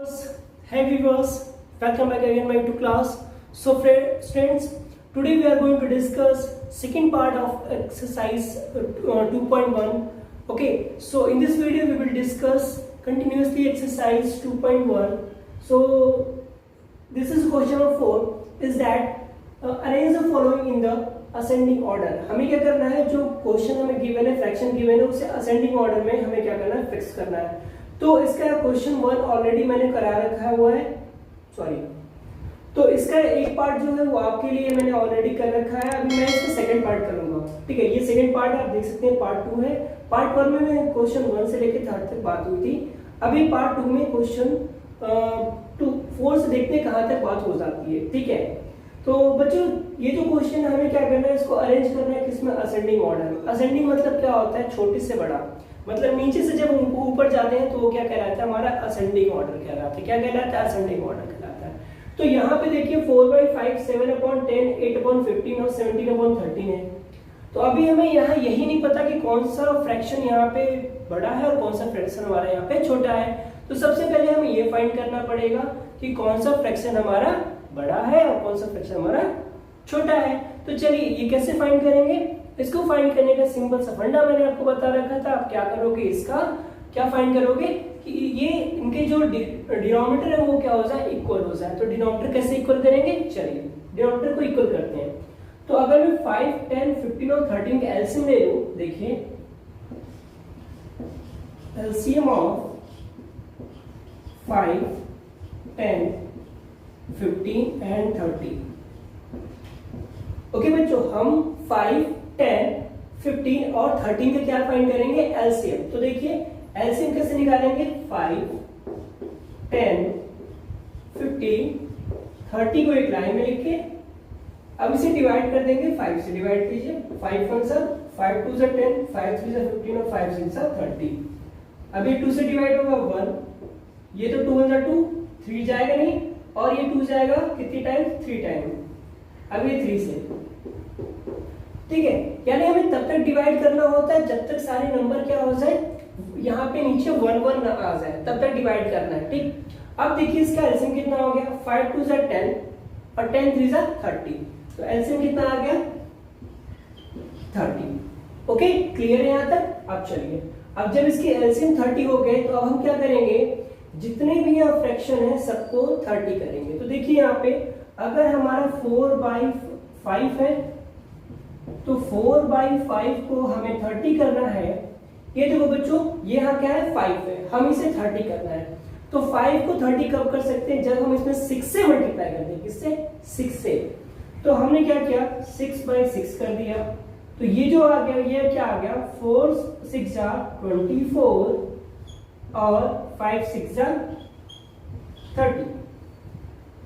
Hi viewers, welcome back again my to class. So friends, today we are going to discuss second part of exercise 2.1. Okay, so in this video we will discuss continuously exercise 2.1. So this is question number 4 is that arrange the following in the ascending order. हमें क्या करना है, जो question हमें given है, fraction given है, उसे ascending order में हमें क्या करना है, फिक्स करना है. तो इसका क्वेश्चन 1 ऑलरेडी मैंने करा रखा है, वो है सॉरी, तो इसका एक पार्ट जो है वो आपके लिए मैंने ऑलरेडी कर रखा है. अभी मैं इसका सेकंड पार्ट करूंगा. ठीक है, ये सेकंड पार्ट आप देख सकते हैं, पार्ट 2 है. पार्ट 1 में मैं क्वेश्चन 1 से लेकर 3 तक बात हुई थी. अभी पार्ट 2 में क्वेश्चन 4 से देखते हैं कहां तक बात हो जाती है. ठीक है, तो बच्चों ये जो क्वेश्चन हमें क्या करना है, इसको अरेंज करना है किसमें, असेंडिंग ऑर्डर में. असेंडिंग मतलब क्या होता है, छोटे से बड़ा, मतलब नीचे से जब ऊपर जाते हैं तो वो क्या कहलाता है, हमारा असेंडिंग ऑर्डर कहलाता है. क्या कहलाता है, असेंडिंग ऑर्डर कहलाता है. तो यहाँ पे देखिए 4/5, 7/10, 8/15 और 17/13 है. तो अभी हमें यहाँ यही नहीं पता कि कौन सा फ्रैक्शन यहाँ पे बड़ा है और कौन सा फ्रैक्शन हमारा यहाँ पे छोटा है. तो सबसे पहले हमें ये फाइंड करना पड़ेगा कि कौन सा फ्रैक्शन हमारा बड़ा है और कौन सा फ्रैक्शन हमारा छोटा है. तो चलिए ये कैसे फाइंड करेंगे. इसको फाइंड करने का सिंपल सा फंडा मैंने आपको बता रखा था. आप क्या करोगे, इसका क्या फाइंड करोगे कि ये इनके जो डिनोमिनेटर है वो क्या हो जाए, इक्वल हो जाए. तो डिनोमिनेटर कैसे इक्वल करेंगे, चलिए डिनोमिनेटर को इक्वल करते हैं. तो अगर मैं 5, 10, 15 और 13 के एलसीएम ले लूं, देखिए एलसीएम ऑफ 5, 10, 15 एंड 30. ओके बच्चों, हम 5, 10, 15 और 13 का क्या फाइंड करेंगे, एलसीएम. तो देखिए एलसीएम कैसे निकालेंगे, 5, 10, 15, 30 को एक लाइन में लिख के अब इसे डिवाइड कर देंगे. 5 से डिवाइड कीजिए, 5 1 सा 5 2 सा 10, 5 3 सा 15 और 5 6 सा 30. अब ये 2 से डिवाइड होगा 1, ये तो 2 1 सा 2, 3 जाएगा नहीं, और ये 2 जाएगा कितनी टाइम, 3 टाइम. अब ये 3 से, ठीक है, यानी हमें तब तक डिवाइड करना होता है जब तक सारे नंबर क्या हो जाए, यहाँ पे नीचे 1 1 आ जाए, तब तक डिवाइड करना है. ठीक, अब देखिए इसका एलसीएम कितना हो गया, 5 2 सा 10 और 10 3 सा 30. तो एलसीएम कितना आ गया, 30. ओके, क्लियर है यहाँ तक. अब चलिए, अब जब इसके एलसीएम 30 हो गए तो अब हम क्या करेंगे, जितने भी यहाँ फ्रैक्शन है सबको 30 करेंगे. तो देखिए यहाँ पे अगर हमारा 4/5 है तो 4/5 को हमें 30 करना है. ये देखो बच्चों, ये यहाँ क्या है, 5 है, हम इसे 30 करना है. तो 5 को 30 कब कर सकते हैं, जब हम इसमें 6 से मल्टीप्लाई कर दें. किससे, 6 से. तो हमने क्या किया, 6/6 कर दिया. तो ये जो आ गया, ये क्या आ गया, 4 6 24 और 5 6 30.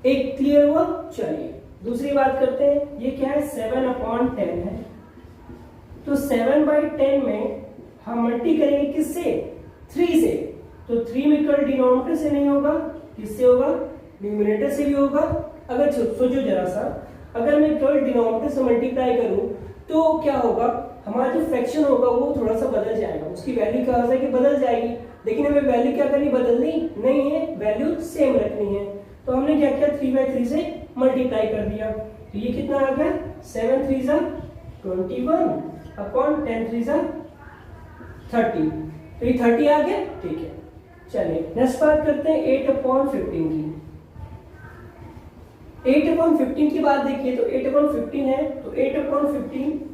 एक क्लियर हुआ. चलिए दूसरी बात करते हैं. ये क्या है, 7/10 है. तो 7/10 में हम मल्टी करेंगे किससे, 3 से. तो 3 में केवल डिनोमिनेटर से नहीं होगा, किससे होगा, न्यूमरेटर से भी होगा. अगर सोचो जरा सा, अगर मैं केवल डिनोमिनेटर से मल्टीप्लाई करूं तो क्या होगा, हमारा जो फ्रैक्शन होगा वो थोड़ा सा बदल जाएगा, उसकी वैल्यू क्या हो जाएगी, बदल जाएगी. लेकिन हमें वैल्यू क्या करनी, बदलनी नहीं है, वैल्यू सेम रखनी है. तो हमने क्या किया, 3/3 से मल्टीप्लाई कर दिया. तो ये कितना आ गया, 7 3 सा 21 अपॉन 10 3 सा 30. तो ये 30 आ गया. ठीक है, चलिए नेक्स्ट बात करते हैं 8/15 की. 8/15 की बात देखिए, तो 8/15 है, तो 8/15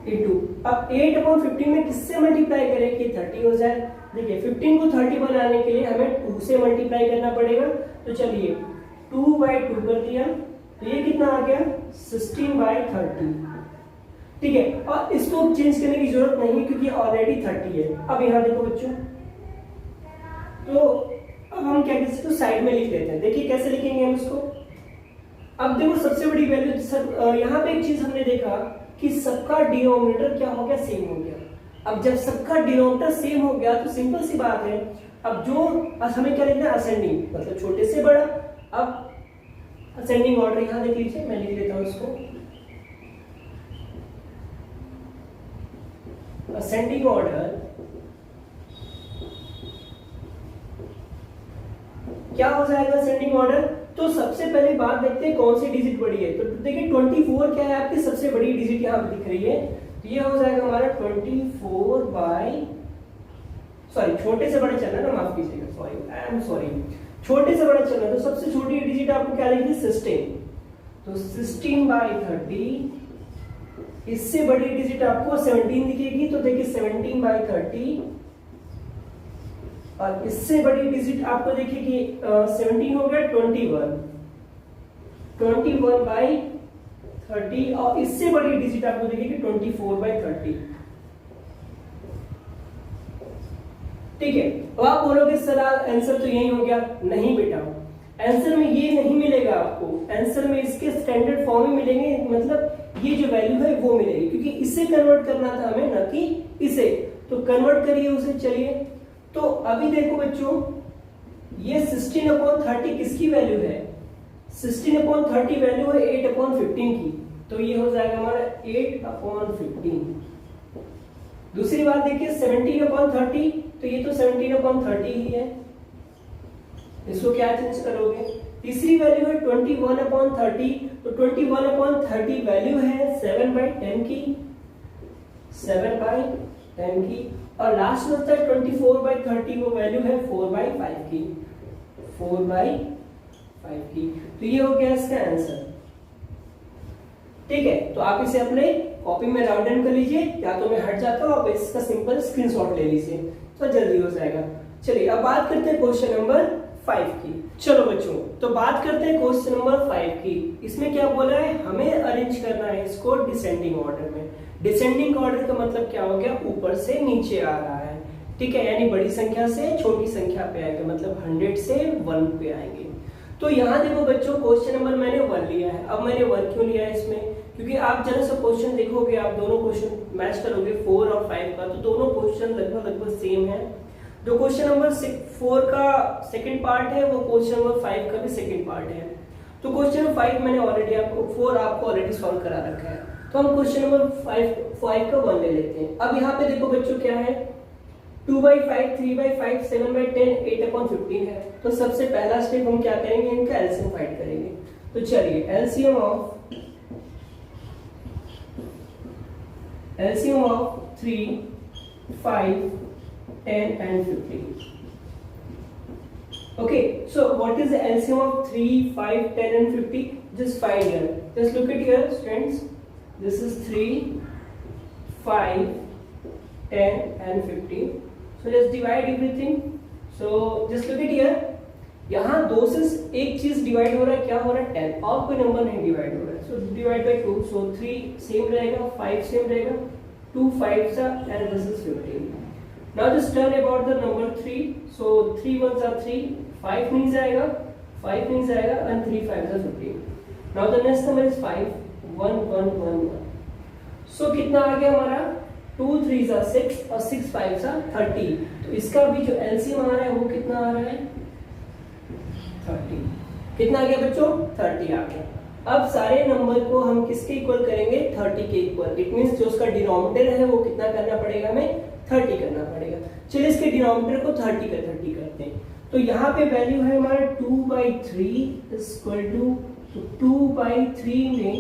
into, अब 8/15 में किससे मल्टीप्लाई करें कि 30 हो जाए. देखिए 15 को 30 बनाने के लिए हमें 2 से मल्टीप्लाई करना पड़ेगा. तो चलिए 2/2 कर दिया. तो ये कितना आ गया, 16/30. ठीक है, और इसको चेंज करने की जरूरत नहीं क्योंकि ऑलरेडी 30 है. अब यहाँ देखो बच्चों, तो अब हम क्या कर सकते हैं, साइड में लिख देते हैं. देखिए कैसे लिखेंगे हम इसको. अब देखो सबसे बड़ी वैल्यू, यहाँ पे एक चीज हमने देखा कि सबका डिनोमिनेटर क्या हो गया, सेम हो गया. अब जब सबका डिनोमिनेटर सेम हो गया तो सिंपल सी बात है, अब हमें क्या लिखना है, असेंडिंग, मतलब छोटे से बड़ा. अब असेंडिंग ऑर्डर यहाँ देख लीजिए, मैं लिख लेता हूँ इसको. ascending order क्या हो जाएगा असेंडिंग ऑर्डर? तो सबसे पहले बात देखते हैं कौन सी डिजिट बड़ी है। तो देखिए 24 क्या है आपकी सबसे बड़ी डिजिट यहाँ पे दिख रही है, तो ये हो जाएगा हमारा 24 बाई, सॉरी छोटे से बड़े चलना ना, माफ कीजिएगा, सॉरी आई एम सॉरी, छोटे से बड़ा चलना। तो सबसे छोटी डिजिट आपको क्या लिखी? 16। तो 16 बाई 30। इससे बड़ी डिजिट आपको 17 दिखेगी, तो देखिए 17 बाई 30। और इससे बड़ी डिजिट आपको देखिए कि 17 हो गया 21 बाई 30। और इससे बड़ी डिजिट आपको देखिए कि 24 बाई 30। ठीक है, तो आप बोलोगे सर आंसर तो यही हो गया। नहीं बेटा, आंसर में ये नहीं मिलेगा आपको, आंसर में इसके स्टैंडर्ड फॉर्म में मिलेंगे, मतलब ये जो वैल्यू है वो मिलेगी, क्योंकि इसे कन्वर्ट करना था हमें, ना कि इसे। तो कन्वर्ट करिए उसे। चलिए, तो अभी देखो बच्चों, ये 16/30 किसकी वैल्यू है? 16/30 वैल्यू है 8/15 की, तो ये हो जाएगा हमारा 8/15। दूसरी बात देखिए 17/30, तो ये तो 17/30 ही है, इसको क्या चेंज करोगे? तीसरी वैल्यू है 21/30, तो 21/30 वैल्यू है 7/10 की, 7/10 की। और लास्ट में होता है 24/30, वो वैल्यू है 4/5 की, 4/5 की। तो ये हो गया इसका आंसर। ठीक है, तो आप इसे अपने कॉपी में राउंड डाउन कर लीजिए, या तो मैं हट जाता हूं, आप इसका सिंपल स्क्रीनशॉट ले लीजिए, तो जल्दी हो जाएगा। चलिए अब बात करते हैं क्वेश्चन नंबर 5 की। चलो बच्चों, तो बात करते हैं क्वेश्चन नंबर 5 की। इसमें क्या बोला है? हमें अरेंज करना है इसको डिसेंडिंग ऑर्डर में। डिसेंडिंग ऑर्डर का मतलब क्या हो गया? ऊपर से नीचे आ रहा है। ठीक है, यानी बड़ी संख्या से छोटी संख्या पे आएगा, मतलब 100 से 1 पे आएंगे। तो यहाँ देखो बच्चों, क्वेश्चन नंबर मैंने 1 लिया है। अब मैंने 1 क्यों लिया है इसमें? क्योंकि आप जरा सा क्वेश्चन देखोगे, आप दोनों क्वेश्चन मैच करोगे 4 और 5 का, तो दोनों क्वेश्चन लगभग सेम है। जो क्वेश्चन नंबर 4 का सेकंड पार्ट है, वो क्वेश्चन नंबर 5 का भी सेकंड पार्ट है। तो क्वेश्चन नंबर 5 मैंने ऑलरेडी आपको 4 आपको ऑलरेडी सॉल्व करा रखा है, तो हम क्वेश्चन नंबर 5 का 1 ले लेते हैं। अब यहाँ पे देखो बच्चों क्या है, 2/5, 3/5, 7/10, 8/15 है। तो सबसे पहला स्टेप हम क्या करेंगे? इनका एलसीएम फाइंड करेंगे। तो चलिए, LCM of 3, 5, 10 and 15. Okay, so what is the LCM of 3, 5, 10 and 50? Just find here. Just look at here, students. This is 3, 5, 10 and 50. So just divide everything. So just look at here. यहाँ 2 से एक चीज divide हो रहा है, क्या हो रहा है? 10, और कोई नंबर नहीं डिवाइड हो रहा है। So divide by 2. So 3 same रहेगा, 5 सेम रहेगा, 2 5s and this is 15. Now just turn about the number 3. So 3 1s are 3, 5 नहीं जाएगा, 5 नहीं जाएगा, and 3 5s are 15. Now the next number is 5, 1 1 1 1. So कितना आ गया हमारा? 2 3s are 6 और 6 5s are 30. तो इसका भी जो एलसीएम आ रहा है वो कितना आ रहा है? 30. कितना आ गया बच्चों? 30 आ गया। अब सारे नंबर को हम किसके इक्वल करेंगे? 30 के इक्वल। इट मींस जो उसका डिनोमिनेटर है वो कितना करना पड़ेगा हमें? 30 करना पड़ेगा। चलिए इसके डिनोमिनेटर को 30 का 30 करते हैं। तो यहाँ पे वैल्यू है हमारा 2/3 इक्वल टू 2/3 में,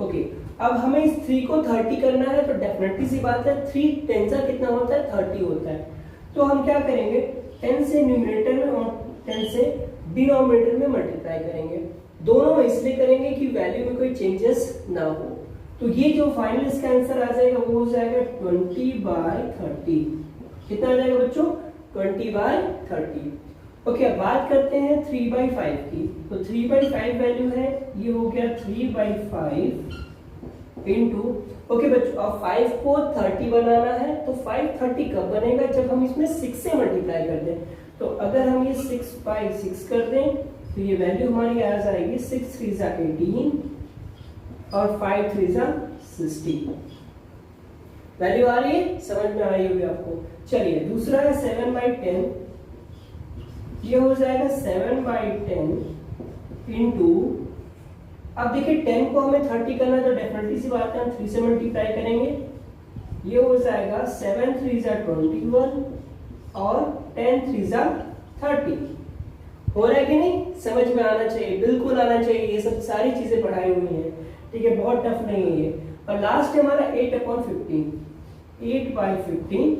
ओके। अब हमें इस 3 को 30 करना है, तो डेफिनेटली सी बात है 3 10 सा कितना होता है? 30 होता है। तो हम क्या करेंगे? 10 से न्यूमरेटर में और 10 से डिनोमिनेटर में मल्टीप्लाई करेंगे। दोनों में इसलिए करेंगे कि वैल्यू में कोई चेंजेस ना हो। तो ये जो फाइनल इसका आंसर आ जाएगा वो हो जाएगा 20/30। कितना आ जाएगा बच्चों? 20/30। ओके, अब बात करते हैं 3/5 की। तो 3/5 वैल्यू है, ये हो गया 3/5 इंटू, ओके बच्चों, अब 5 को 30 बनाना है, तो 5 30 कब बनेगा? जब हम इसमें 6 से मल्टीप्लाई कर दें। तो अगर हम ये 6/6 कर दें, तो ये वैल्यू हमारी आ जाएगी 6 3 जा 18 और 5 3 जा 60। वैल्यू आ रही है? समझ में आ रही होगी आपको। चलिए दूसरा है 7/10। ये हो जाएगा 7/10 इंटू, अब देखिए 10 को हमें 30 करना है, तो डेफिनेटली सी बात है हम 3 से मल्टीप्लाई करेंगे। ये हो जाएगा 7 3 जा 21 और 10 3 जा 30। हो रहा है कि नहीं, समझ में आना चाहिए, बिल्कुल आना चाहिए, ये सब सारी चीजें पढ़ाई हुई हैं, ठीक है, बहुत टफ नहीं है ये। और लास्ट है हमारा 8/15, 8/15,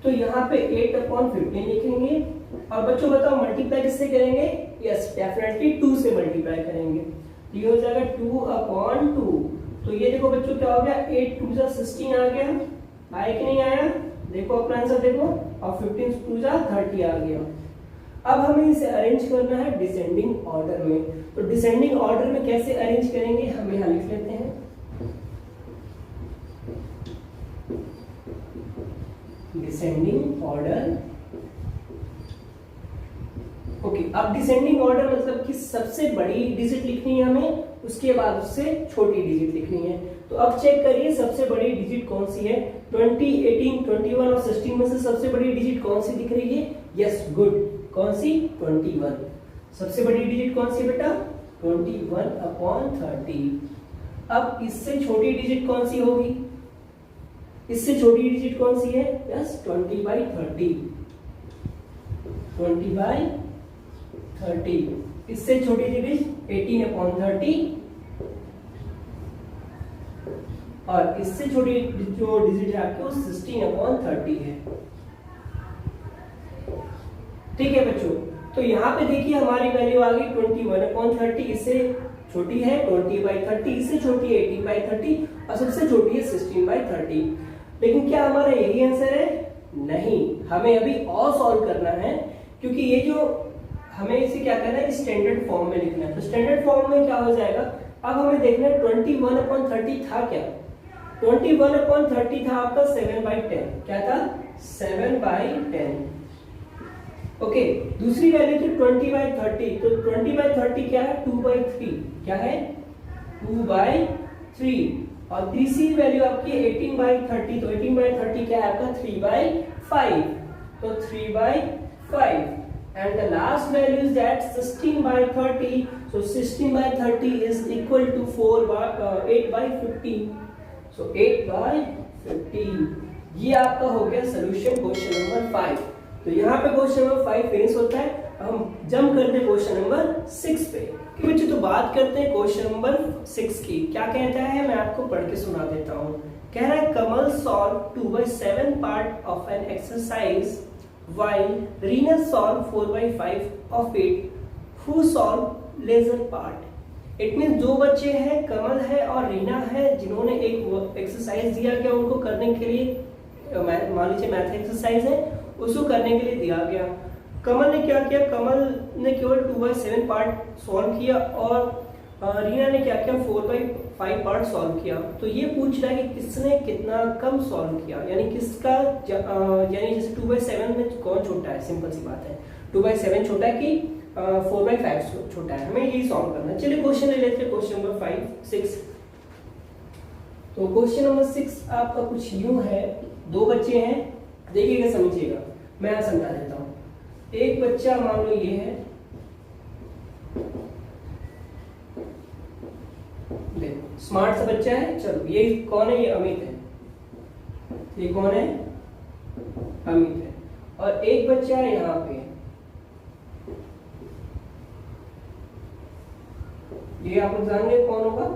तो यहाँ पे 8/15 लिखेंगे। और बच्चों बताओ मल्टीप्लाई किससे करेंगे? यस, डेफिनेटली 2 से मल्टीप्लाई करेंगे, तो ये हो जाएगा 2/2। तो ये देखो बच्चों क्या हो गया, 8 2 जा 16 आ गया, आया कि नहीं आया? देखो अपना आंसर देखो, और 15 2 जा 30 आ गया। अब हमें इसे अरेंज करना है डिसेंडिंग ऑर्डर में, तो डिसेंडिंग ऑर्डर में कैसे अरेंज करेंगे हम यहाँ लिख लेते हैं। Descending order, okay. अब डिसेंडिंग ऑर्डर मतलब कि सबसे बड़ी डिजिट लिखनी है हमें, उसके बाद उससे छोटी डिजिट लिखनी है। तो अब चेक करिए सबसे बड़ी डिजिट कौन सी है। 20, 18, 21 और 16 में से सबसे बड़ी डिजिट कौन सी दिख रही है? यस, गुड, कौन सी? 21। सबसे बड़ी डिजिट कौन सी बेटा? 21/30। अब इससे छोटी डिजिट कौन सी होगी? इससे छोटी डिजिट कौन सी है? यस, 20/30, 20/30। इससे छोटी डिजिट 18/30, और इससे छोटी जो डिजिट है आपकी वो 16/30 है। ठीक है बच्चों, तो यहाँ पे देखिए हमारी वैल्यू आ गई 21/30, इससे छोटी है 20/30, इससे छोटी है 18/30, और सबसे छोटी है 16/30। लेकिन क्या हमारा यही आंसर है? नहीं, हमें अभी और सॉल्व करना है, क्योंकि ये जो हमें इसे क्या करना है, स्टैंडर्ड फॉर्म में लिखना है। तो स्टैंडर्ड फॉर्म में क्या हो जाएगा, अब हमें देखना है 21/30 था क्या? 21/30 था आपका 7/10, क्या था? 7/10। ओके, दूसरी वैल्यू थी 20/30, तो 20/30 क्या है? 2/3, क्या है? 2/3। और तीसरी वैल्यू आपकी 18/30, तो 18/30 क्या है आपका? 3/5, तो 3/5। And the last value is that 16/30, so 16/30 is equal to 8/15, so 8/15। ये आपका हो गया सोल्यूशन क्वेश्चन नंबर 5। तो यहाँ पे क्वेश्चन नंबर 5 फिनिश होता है। हम जंप करते हैं क्वेश्चन नंबर 6 पे। बच्चों तो बात करते हैं क्वेश्चन नंबर 6 की। क्या कहता है, मैं आपको पढ़ के सुना देता हूँ। कह रहा है Kamal solve 2/7 part of an exercise while Reena solved 4/5 of it, who solved lesser part? It means दो बच्चे हैं, कमल है और रीना है, जिन्होंने एक एक्सरसाइज दिया गया उनको करने के लिए, मान लीजिए मैथ एक्सरसाइज है, उसको करने के लिए दिया गया। कमल ने क्या किया, कमल ने केवल 2/7 पार्ट सॉल्व किया और रीना ने क्या किया, 4/5 पार्ट सॉल्व किया। तो ये पूछ रहा है कि किसने कितना कम सॉल्व किया, यानी किसका, यानी जैसे 2/7 में कौन छोटा है, सिंपल सी बात है, 2/7 छोटा है कि 4/5 छोटा है, हमें यही सॉल्व करना है। चलिए क्वेश्चन ले लेते हैं, क्वेश्चन नंबर 6। तो क्वेश्चन नंबर 6 आपका कुछ यूं है, दो बच्चे हैं, देखिएगा समझिएगा, मैं यहाँ समझा देता हूँ। एक बच्चा मान लो ये है, देखो स्मार्ट सा बच्चा है, चलो ये कौन है, ये अमित है, ये कौन है, अमित है। और एक बच्चा है यहाँ पे, ये आप लोग जान गए कौन होगा,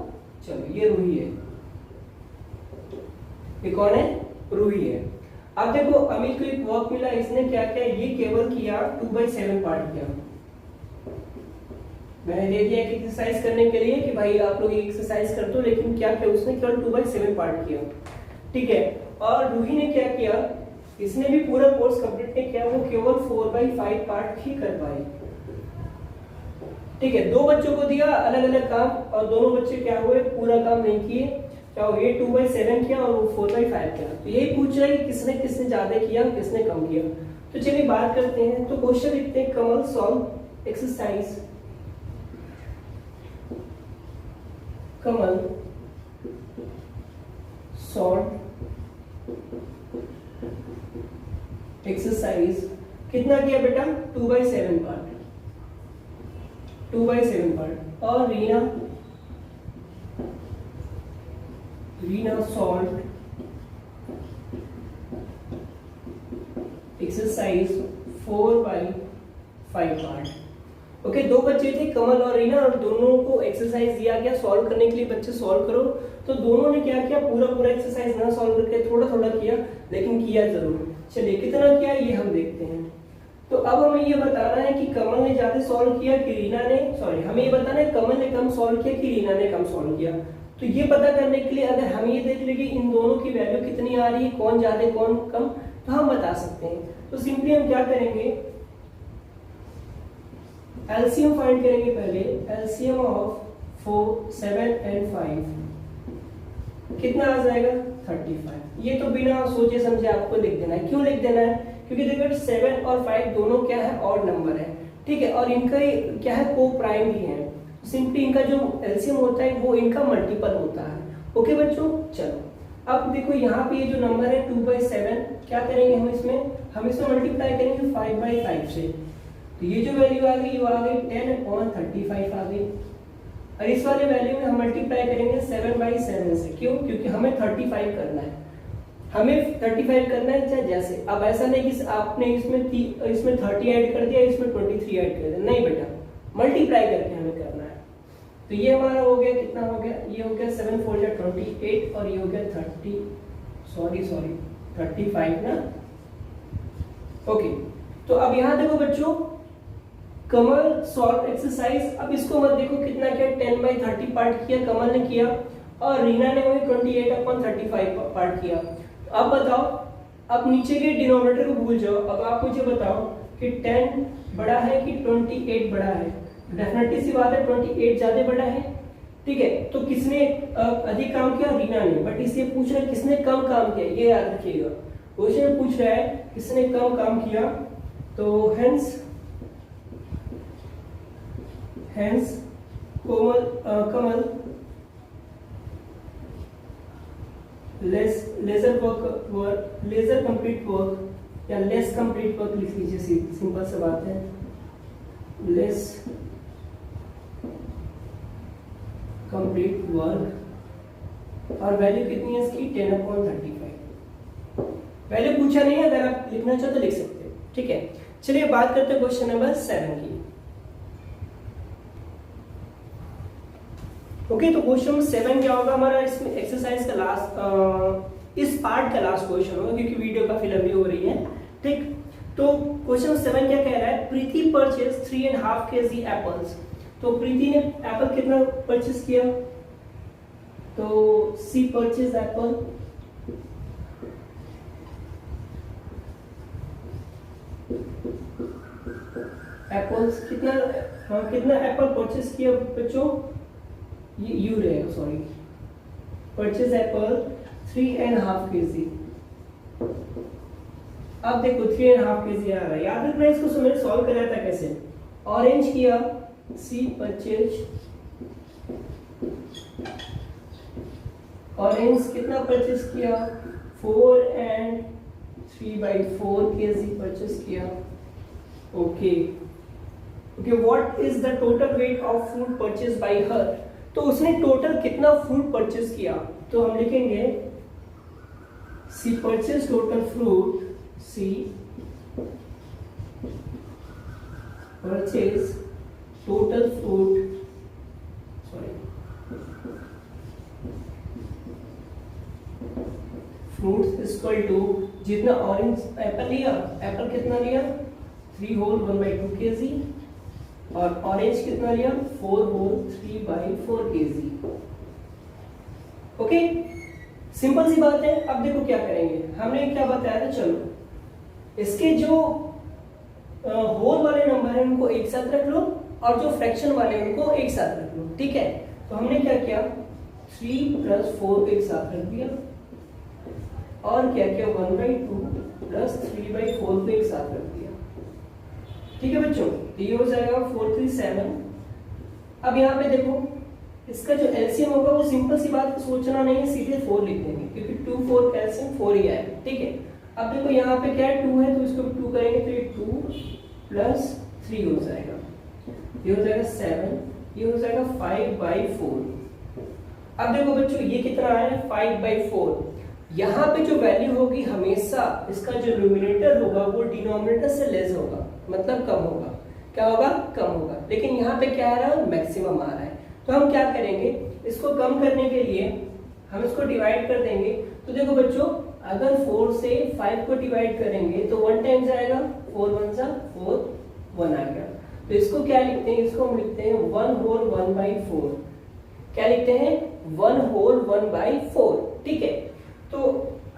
चलो ये रूही है, ये कौन है, रूही है। अब देखो अमित को एक वर्क मिला, इसने क्या किया, ये केवल किया 2/7 पार्ट किया। मैंने दे दिया कि एक्सरसाइज करने के लिए कि भाई आप लोग एक्सरसाइज कर दो, लेकिन क्या किया उसने, केवल 2/7 पार्ट किया, ठीक है। और रूही ने क्या किया, इसने भी पूरा कोर्स कंप्लीट नहीं किया, वो केवल 4/5 पार्ट ही कर पाई, ठीक है। दो बच्चों को दिया अलग अलग काम, और दोनों बच्चे क्या हुए, पूरा काम नहीं किए, चाहे ये 2/7 किया और वो 4/5 किया। तो यही पूछ रहा है कि किसने किसने ज्यादा किया, किसने कम किया। तो चलिए बात करते हैं। तो क्वेश्चन लिखते हैं, कमल सॉल्व एक्सरसाइज, कमल सॉल्व एक्सरसाइज, कितना किया बेटा, 2/7 पार्ट, 2/7 पार्ट। और Reena solve exercise 5 part. Okay, दो बच्चे थे कमल और रीना, और दोनों को एक्सरसाइज दिया गया सॉल्व करने के लिए, बच्चे सॉल्व करो। तो दोनों ने क्या किया, पूरा एक्सरसाइज ना सॉल्व करके थोड़ा थोड़ा किया, लेकिन किया जरूर। चलिए कितना किया ये हम देखते हैं। तो अब हमें ये बताना है कि कमल ने ज्यादा सॉल्व किया कि रीना ने, सॉरी हमें ये बताना है कमल ने कम सॉल्व किया कि रीना ने कम सॉल्व किया। तो ये पता करने के लिए अगर हम ये देख ले कि इन दोनों की वैल्यू कितनी आ रही है, कौन ज्यादा कौन कम, तो हम बता सकते हैं। तो सिंपली हम क्या करेंगे, एलसीएम फाइंड करेंगे पहले। एलसीएम ऑफ 4, 7 एंड 5 कितना आ जाएगा, 35। ये तो बिना सोचे समझे आपको लिख देना है। क्यों लिख देना है, क्योंकि देखो 7 और 5 दोनों क्या है, ऑड नंबर है, ठीक है, और इनका क्या है, को प्राइम ही है। सिंपली इनका जो एलसीएम होता है वो इनका मल्टीपल होता है। ओके बच्चों, चलो अब देखो यहाँ पे ये जो नंबर है 2/7, क्या करेंगे हम इसमें मल्टीप्लाई करेंगे 5/5 से। तो ये जो वैल्यू आ गई वो आ गई 10/35 आ गई। और इस वाले वैल्यू में हम मल्टीप्लाई करेंगे 7/7 से। क्यों, क्योंकि हमें 35 करना है, हमें 35 करना है। चाहे जैसे, अब ऐसा नहीं कि आपने इसमें 30 ऐड कर दिया, इसमें 23 ऐड कर दिया, नहीं बेटा, मल्टीप्लाई करके हमें करना है। तो ये हमारा हो गया, कितना हो गया, ये हो गया 7 4 जा 28, और ये हो गया 35 ना। ओके, तो अब यहाँ देखो बच्चों, कमल सॉल्व एक्सरसाइज। अब इसको मत देखो कितना किया, 10/30 पार्ट किया कमल ने किया, और रीना ने वही 28/35 पार्ट किया। अब बताओ, अब नीचे के डिनोमिनेटर को भूल जाओ। अब आप मुझे बताओ कि 10 बड़ा है कि 28 बड़ा है। डेफिनेटली सी बात है 28 ज्यादा बड़ा है, ठीक है। तो किसने अधिक काम किया, रीना ने। बट इसे पूछ रहा है किसने कम काम किया, ये याद रखिएगा। क्वेश्चन पूछ रहा है किसने कम काम किया, तो हेंस कमल लेजर कंप्लीट वर्क, या लेस कंप्लीट वर्क लिख लीजिए, सिंपल सा बात है, लेस कंप्लीट वर्क। और वैल्यू कितनी है इसकी, 10/35। वैल्यू पूछा नहीं है, अगर आप लिखना चाहो तो लिख सकते हो, ठीक है। चलिए बात करते हैं क्वेश्चन नंबर 7 की। ओके, तो क्वेश्चन नंबर 7 क्या होगा हमारा, इसमें एक्सरसाइज का लास्ट, इस पार्ट का लास्ट क्वेश्चन होगा, क्योंकि वीडियो काफी लंबी हो रही है, ठीक। तो क्वेश्चन नंबर 7 क्या कह रहा है, प्रीति परचेज 3.5 kg एप्पल्स। तो प्रीति ने एप्पल कितना परचेज किया, तो सी परचेज एप्पल्स कितना, कितना एप्पल परचेज किया बच्चों, ये यू रहेगा, सॉरी, परचेज एप्पल 3.5 kg। अब देखो 3.5 kg आ रहा है, याद रखना इसको, मैंने सॉल्व कराया था कैसे। ऑरेंज किया, सी परचेज, ऑरेंज कितना परचेज किया, 4 and 3/4 kg परचेज किया। Okay, what is the total weight of fruit purchase by हर। तो उसने टोटल कितना फ्रूट परचेज किया, तो हम लिखेंगे C purchase total fruit, C purchase total fruit, sorry fruits equal to, जितना ऑरेंज एप्पल लिया, एप्पल कितना लिया 3 होल 1/2 kg, और ऑरेंज कितना लिया 4 होल 3/4 kg। ओके, सिंपल सी बात है। अब देखो क्या करेंगे, हमने क्या बताया था, चलो इसके जो होल वाले नंबर है उनको एक साथ रख लो, और जो फ्रैक्शन वाले हैं उनको एक साथ रख लो, ठीक है। तो हमने क्या किया, 3 + 4 को एक साथ रख दिया, और क्या किया 1/2 + 3/4 को एक साथ रख दिया, ठीक है बच्चों। तो ये हो जाएगा 4 3 7। अब यहाँ पे देखो इसका जो एलसीएम होगा वो सिंपल सी बात सोचना नहीं है, सीधे 4 लिख देंगे, क्योंकि 2 4 कैल्शियम 4 ही आएगा, ठीक है। अब देखो यहाँ पे क्या है 2 है, तो इसको 2 करेंगे तो ये 2 + 3 हो जाएगा, ये हो जाएगा 7, ये हो जाएगा 5/4। अब देखो बच्चों ये कितना आया 5/4। यहाँ पे जो वैल्यू होगी हमेशा इसका जो न्यूमरेटर होगा वो डिनोमिनेटर से लेस होगा, मतलब कम होगा। क्या होगा, कम होगा। लेकिन यहाँ पे क्या आ रहा है, मैक्सिमम आ रहा है। तो हम क्या करेंगे, इसको कम करने के लिए हम इसको डिवाइड कर देंगे। तो देखो बच्चों, अगर 4 से 5 को डिवाइड करेंगे तो 1 टाइम्स आएगा, 4 1 सा 4, 1 आ गया। तो इसको क्या लिखते हैं, इसको हम लिखते हैं 1 होल 1/4। क्या लिखते हैं, 1 होल 1/4। ठीक है। तो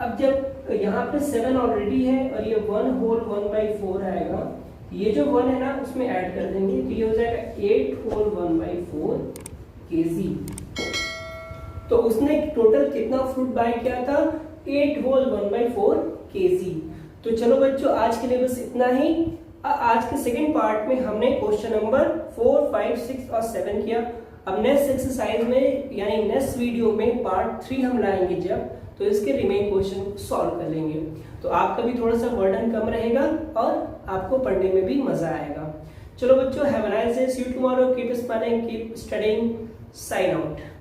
अब जब यहाँ पे 7 ऑलरेडी है और ये 1 होल 1/4 आएगा, ये जो 1 है ना उसमें ऐड कर देंगे, तो ये हो जाएगा 8 होल 1/4 kg। तो उसने टोटल कितना फ्रूट बाय किया था, 8 होल 1/4 kg। तो चलो बच्चों, आज के लिए बस इतना ही। आज के सेकंड पार्ट में हमने क्वेश्चन नंबर 4, 5, 6 और 7 किया। अब नेक्स्ट एक्सरसाइज में यानी नेक्स्ट वीडियो में पार्ट 3 हम लाएंगे जब, तो इसके रिमेन क्वेश्चन सॉल्व कर लेंगे। तो आपका भी थोड़ा सा बर्डन कम रहेगा और आपको पढ़ने में भी मजा आएगा। चलो बच्चों, have a nice day, see you tomorrow, keep smiling, keep studying, sign out.